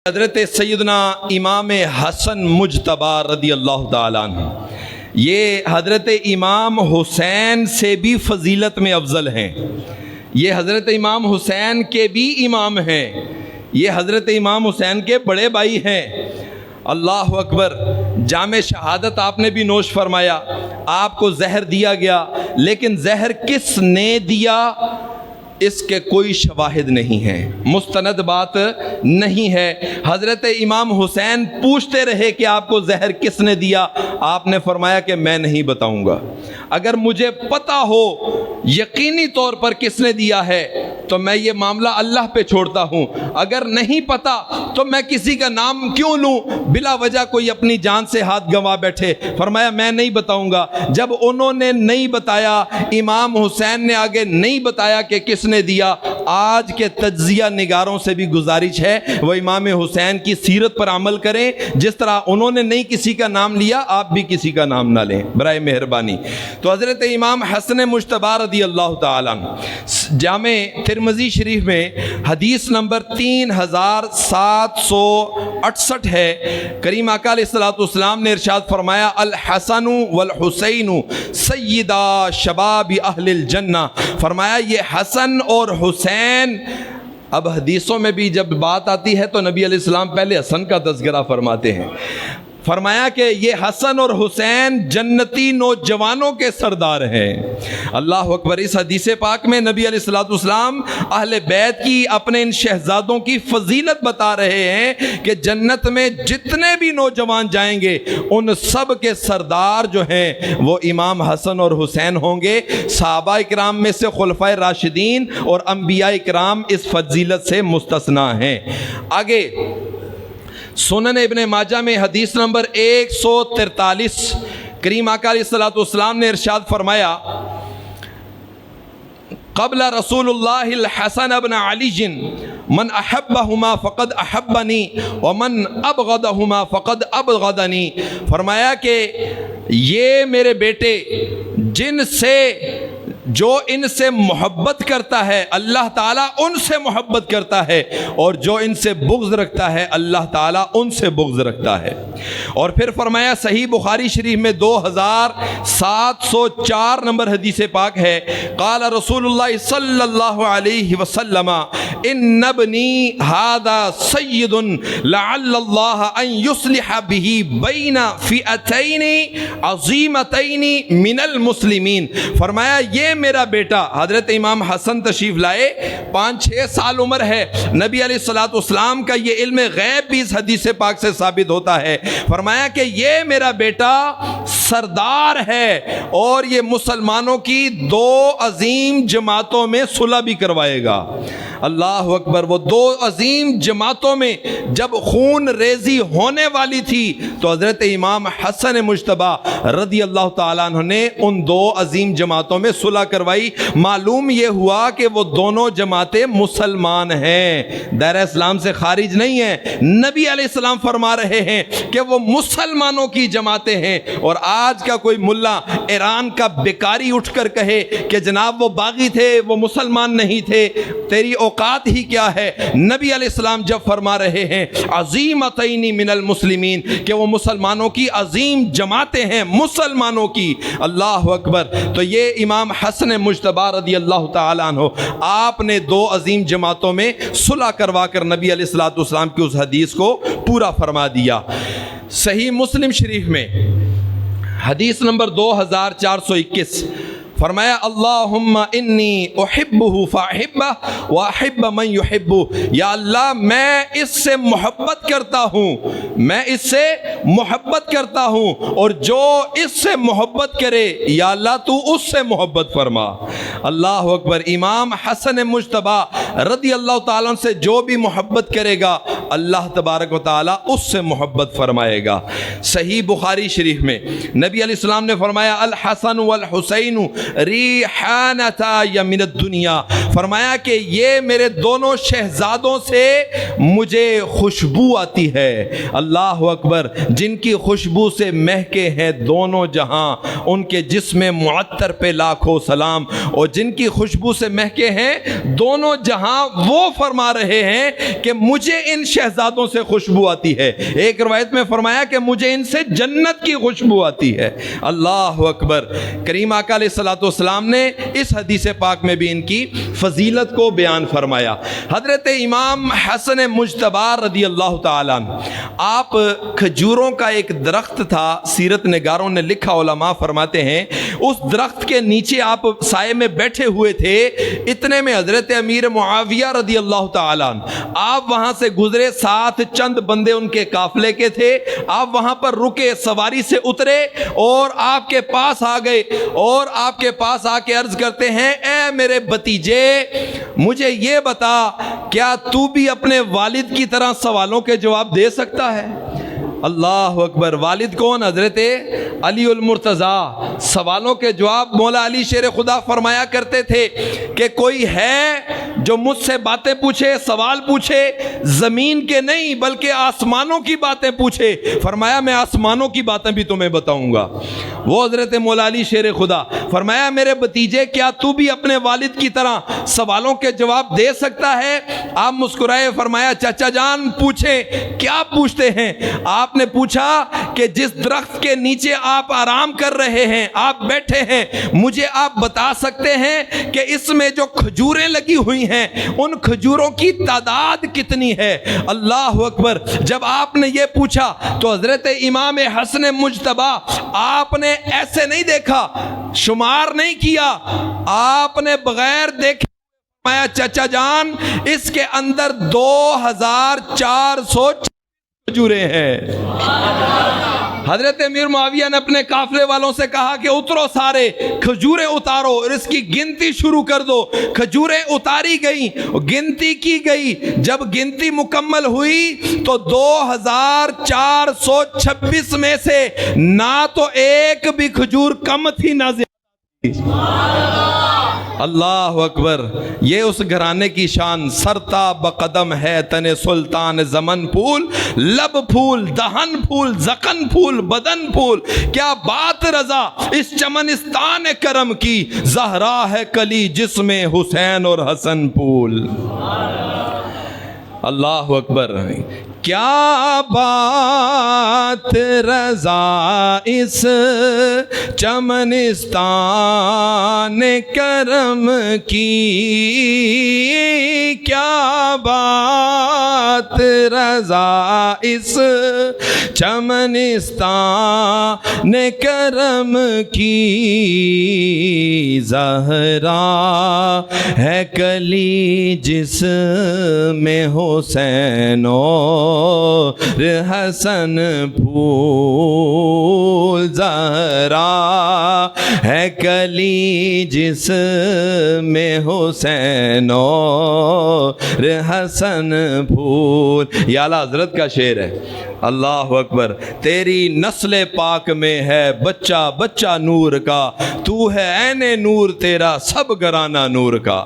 حضرت سیدنا امام حسن مجتبی رضی اللہ تعالیٰ عنہ یہ حضرت امام حسین سے بھی فضیلت میں افضل ہیں. یہ حضرت امام حسین کے بھی امام ہیں. یہ حضرت امام حسین کے بڑے بھائی ہیں. اللہ اکبر. جام شہادت آپ نے بھی نوش فرمایا. آپ کو زہر دیا گیا، لیکن زہر کس نے دیا اس کے کوئی شواہد نہیں ہیں، مستند بات نہیں ہے. حضرت امام حسین پوچھتے رہے کہ آپ کو زہر کس نے دیا. آپ نے فرمایا کہ میں نہیں بتاؤں گا. اگر مجھے پتا ہو یقینی طور پر کس نے دیا ہے تو میں یہ معاملہ اللہ پہ چھوڑتا ہوں. اگر نہیں پتا تو میں کسی کا نام کیوں لوں؟ بلا وجہ کوئی اپنی جان سے ہاتھ گنوا بیٹھے. فرمایا میں نہیں بتاؤں گا. جب انہوں نے نہیں بتایا، امام حسین نے آگے نہیں بتایا کہ کس نے دیا. آج کے تجزیہ نگاروں سے بھی گزارش ہے وہ امام حسین کی سیرت پر عمل کریں. جس طرح انہوں نے نہیں کسی کا نام لیا، آپ بھی کسی کا نام نہ لیں برائے مہربانی. تو حضرت امام حسن مجتبی رضی اللہ تعالیٰ عنہ جامع ترمذی شریف میں حدیث نمبر 3768 ہے. کریم آقا علیہ الصلوۃ والسلام نے ارشاد فرمایا الحسن والحسین سیدا شباب اہل الجنہ. فرمایا یہ حسن اور حسین. اب حدیثوں میں بھی جب بات آتی ہے تو نبی علیہ السلام پہلے حسن کا تذکرہ فرماتے ہیں. فرمایا کہ یہ حسن اور حسین جنتی نوجوانوں کے سردار ہیں. اللہ اکبر. اس حدیث پاک میں نبی علیہ الصلوۃ والسلام اہل بیت کی، اپنے ان شہزادوں کی فضیلت بتا رہے ہیں کہ جنت میں جتنے بھی نوجوان جائیں گے ان سب کے سردار جو ہیں وہ امام حسن اور حسین ہوں گے. صحابہ اکرام میں سے خلفائے راشدین اور انبیاء اکرام اس فضیلت سے مستثنی ہیں. آگے سنن ابن ماجہ میں حدیث نمبر 143 کریم آقا علیہ الصلوۃ والسلام نے ارشاد فرمایا قبل رسول اللہ الحسن ابن علی من احبہما فقد احبنی ومن ابغضہما فقد ابغضنی. فرمایا کہ یہ میرے بیٹے جو ان سے محبت کرتا ہے اللہ تعالیٰ ان سے محبت کرتا ہے، اور جو ان سے بغض رکھتا ہے اللہ تعالیٰ ان سے بغض رکھتا ہے. اور پھر فرمایا صحیح بخاری شریف میں 2704 نمبر حدیث پاک ہے قال رسول اللہ صلی اللہ علیہ وسلم ان ابنی ھذا سید لعل اللہ ان یصلح به بین فئتین عظیمتین من المسلمین. فرمایا یہ میرا بیٹا حضرت امام حسن تشریف لائے، 5-6 سال عمر ہے. نبی علیہ الصلوۃ والسلام کا یہ علم غیب بھی اس حدیث پاک سے ثابت ہوتا ہے. فرمایا کہ یہ میرا بیٹا سردار ہے اور یہ مسلمانوں کی 2 عظیم جماعتوں میں صلح بھی کروائے گا. اللہ اکبر. وہ 2 عظیم جماعتوں میں جب خون ریزی ہونے والی تھی تو حضرت امام حسن مجتبی رضی اللہ تعالیٰ عنہ نے ان 2 عظیم جماعتوں میں صلح کروائی. معلوم یہ ہوا کہ وہ دونوں جماعتیں مسلمان ہیں، دائرہ اسلام سے خارج نہیں ہیں. نبی علیہ السلام فرما رہے ہیں کہ وہ مسلمانوں کی جماعتیں ہیں. اور آج کا کوئی ملا ایران کا بیکاری اٹھ کر کہے کہ جناب وہ باغی تھے، وہ مسلمان نہیں تھے، تیری اوقات ہی کیا ہے. نبی علیہ السلام جب فرما رہے ہیں عظیمتین من المسلمین کہ وہ مسلمانوں کی عظیم جماعتیں ہیں، مسلمانوں کی. اللہ اکبر. تو یہ امام حسن مجتبی رضی اللہ تعالیٰ عنہ آپ نے 2 عظیم جماعتوں میں صلح کروا کر نبی علیہ الصلوۃ والسلام کی اس حدیث کو پورا فرما دیا. صحیح مسلم شریف میں حدیث نمبر 2421 فرمایا اللہم انی احبہ فاحبہ واحب من یحبہ. یا اللہ میں اس سے محبت کرتا ہوں، میں اس سے محبت کرتا ہوں، اور جو اس سے محبت کرے یا اللہ تو اس سے محبت فرما. اللہ اکبر. امام حسن مجتبی رضی اللہ تعالیٰ عنہ سے جو بھی محبت کرے گا اللہ تبارک و تعالیٰ اس سے محبت فرمائے گا. صحیح بخاری شریف میں نبی علیہ السلام نے فرمایا الحسن والحسین ریحانتا من الدنیا. فرمایا کہ یہ میرے دونوں شہزادوں سے مجھے خوشبو آتی ہے. اللہ اکبر. جن کی خوشبو سے مہکے ہیں دونوں جہاں، ان کے جسم معطر پہ لاکھوں سلام، اور جن کی خوشبو سے مہکے ہیں دونوں جہاں، وہ فرما رہے ہیں کہ مجھے ان شہزادوں سے خوشبو آتی ہے۔ ایک روایت میں فرمایا کہ مجھے ان سے جنت کی خوشبو آتی ہے۔ اللہ اکبر۔ کریم آقا علیہ الصلوۃ والسلام نے اس حدیث پاک میں بھی ان کی فضیلت کو بیان فرمایا۔ حضرت امام حسن مجتبی رضی اللہ تعالیٰ عنہ، آپ کھجوروں کا ایک درخت تھا، سیرت نگاروں نے لکھا، علماء فرماتے ہیں اس درخت کے نیچے آپ سائے میں بیٹھے ہوئے تھے، اتنے میں حضرت امیر معاویہ رضی اللہ تعالیٰ عنہ آپ وہاں سے گزرے، ساتھ چند بندے ان کے قافلے کے تھے، آپ وہاں پر رکے، سواری سے اترے اور آپ کے پاس آ گئے، اور آپ کے پاس آ کے عرض کرتے ہیں اے میرے بھتیجے مجھے یہ بتا کیا تو بھی اپنے والد کی طرح سوالوں کے جواب دے سکتا ہے؟ اللہ اکبر۔ والد کون؟ حضرت علی المرتضیٰ۔ سوالوں کے جواب مولا علی شیر خدا فرمایا کرتے تھے کہ کوئی ہے جو مجھ سے باتیں پوچھے، سوال پوچھے، زمین کے نہیں بلکہ آسمانوں کی باتیں پوچھے؟ فرمایا میں آسمانوں کی باتیں بھی تمہیں بتاؤں گا۔ وہ حضرت مولا علی شیر خدا فرمایا میرے بھتیجے کیا تو بھی اپنے والد کی طرح سوالوں کے جواب دے سکتا ہے؟ آپ مسکرائے، فرمایا چچا جان پوچھیں، کیا پوچھتے ہیں؟ آپ نے پوچھا کہ جس درخت کے نیچے آپ آرام کر رہے ہیں، آپ بیٹھے ہیں، مجھے آپ بتا سکتے ہیں کہ اس میں جو کھجوریں لگی ہوئی ہیں ان کھجوروں کی تعداد کتنی ہے؟ اللہ اکبر۔ جب آپ نے یہ پوچھا تو حضرت امام حسن مجتبی آپ نے ایسے نہیں دیکھا، شمار نہیں کیا، آپ نے بغیر دیکھے فرمایا چچا جان اس کے اندر 2400 کھجوریں ہیں۔ حضرت امیر معاویہ نے اپنے قافلے والوں سے کہا کہ اترو، سارے کھجوریں اتارو اور اس کی گنتی شروع کر دو۔ کھجوریں اتاری گئیں، گنتی کی گئی، جب گنتی مکمل ہوئی تو 2426 میں سے نہ تو ایک بھی کھجور کم تھی نہ زیادہ تھی۔ اللہ اکبر۔ یہ اس گھرانے کی شان، سرتا بقدم ہے تن سلطان زمن پھول، لب پھول، دہن پھول، زقن پھول، بدن پھول، کیا بات رضا اس چمنستان کرم کی، زہرا ہے کلی جس میں حسین اور حسن پھول۔ اللہ اکبر۔ کیا بات رضا اس چمنستان کرم کی، کیا بات رضا اس چمنستان کرم کی، زہرا ہے کلی جس میں حسین اور حسن پھول، زہرا ہے کلی جس میں حسین اور حسن پھول۔ یہ اعلیٰ حضرت کا شعر ہے۔ اللہ اکبر۔ تیری نسل پاک میں ہے بچہ بچہ نور کا، تو ہے عین نور تیرا سب گھرانہ نور کا۔